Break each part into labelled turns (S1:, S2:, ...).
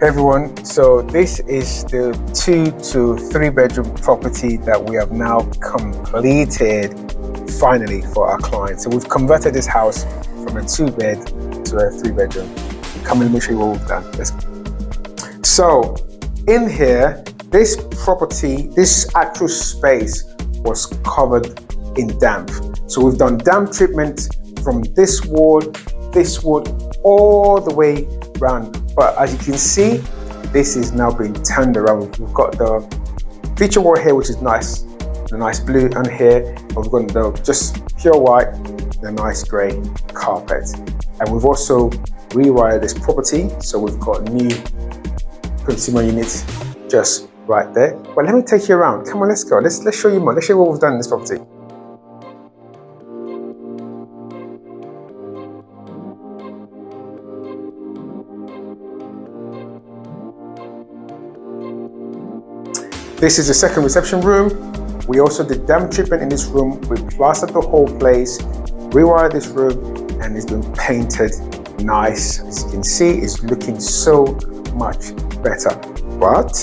S1: Everyone, so this is the 2 to 3 bedroom property that we have now completed finally for our client. So we've converted this house from a 2-bed to a 3-bedroom. Come and let me show you what we've done. Let's go. So in here, this property, this actual space was covered in damp. So we've done damp treatment from this wall, all the way around. But as you can see, this is now being turned around. We've got the feature wall here, which is nice, the nice blue, and here we've got the just pure white, the nice grey carpet. And we've also rewired this property, so we've got new consumer units just right there. But let me take you around. Come on, let's go. Let's show you more. Let's show you what we've done in this property. This is the second reception room. We also did damp treatment in this room. We plastered the whole place, rewired this room, and it's been painted nice. As you can see, it's looking so much better. But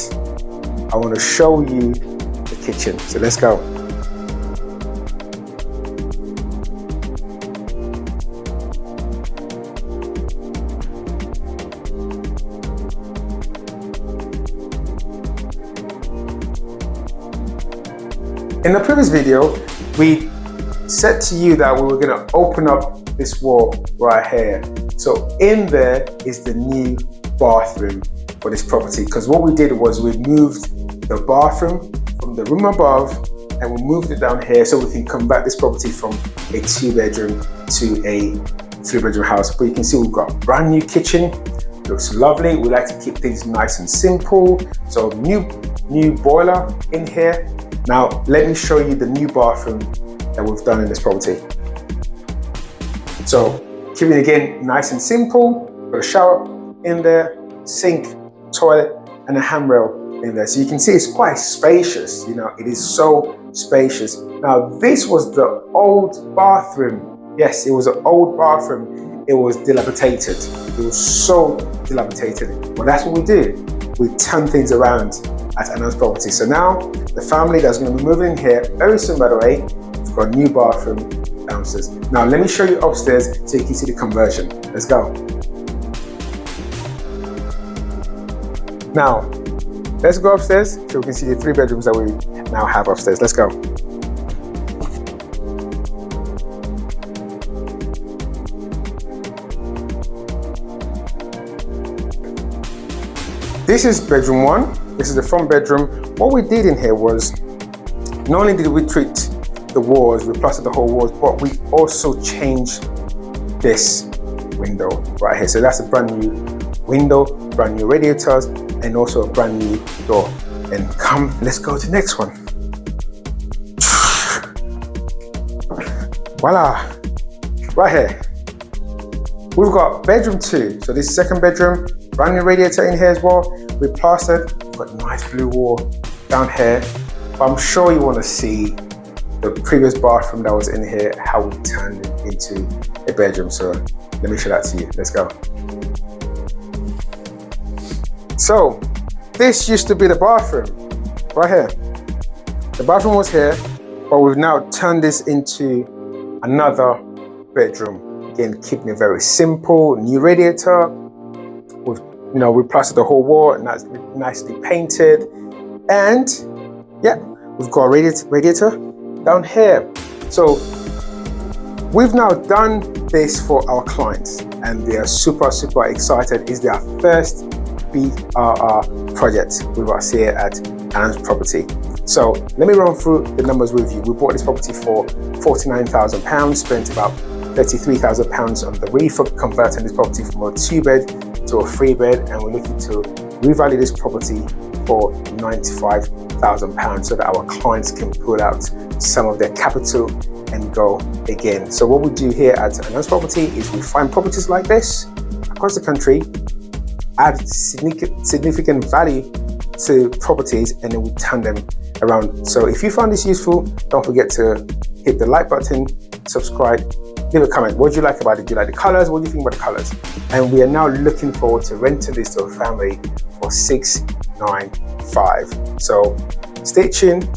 S1: I want to show you the kitchen. So let's go. In the previous video, we said to you that we were going to open up this wall right here. So in there is the new bathroom for this property, because what we did was we moved the bathroom from the room above and we moved it down here so we can convert this property from a 2-bedroom to a 3-bedroom house. But you can see we've got a brand new kitchen. Looks lovely. We like to keep things nice and simple. So new boiler in here. Now, let me show you the new bathroom that we've done in this property. So, keeping it again nice and simple, got a shower in there, sink, toilet, and a handrail in there. So you can see it's quite spacious, it is so spacious. Now, this was the old bathroom. Yes, it was an old bathroom. It was dilapidated. It was so dilapidated. Well, that's what we do. We turn things around at Anna's property. So now the family that's going to be moving in here very soon, by the way, we've got a new bathroom downstairs. Now let me show you upstairs so you can see the conversion. Let's go. Now let's go upstairs so we can see the 3 bedrooms that we now have upstairs. Let's go. This is bedroom 1. This is the front bedroom. What we did in here was, not only did we treat the walls, we plastered the whole walls, but we also changed this window right here. So that's a brand new window, brand new radiators, and also a brand new door. And let's go to the next one. Voila, right here. We've got bedroom 2. So this is second bedroom, brand new radiator in here as well. We plastered, we've got a nice blue wall down here. But I'm sure you want to see the previous bathroom that was in here, how we turned it into a bedroom. So let me show that to you. Let's go. So this used to be the bathroom right here. The bathroom was here, but we've now turned this into another bedroom. Again, keeping it very simple. New radiator. We plastered the whole wall, nicely painted, and yeah, we've got a radiator down here. So we've now done this for our clients, and they are super excited. It's their first BRRR project with us here at Anna's property. So let me run through the numbers with you. We bought this property for £49,000, spent about £33,000 on the refurb, converting this property from a 2-bed to a 3-bed, and we're looking to revalue this property for £95,000 so that our clients can pull out some of their capital and go again. So what we do here at Anna's property is we find properties like this across the country, add significant value to properties, and then we turn them around. So if you found this useful, don't forget to hit the like button, subscribe, leave a comment. What do you like about it? Do you like the colors? What do you think about the colors? And we are now looking forward to renting this to a family for $695. So stay tuned.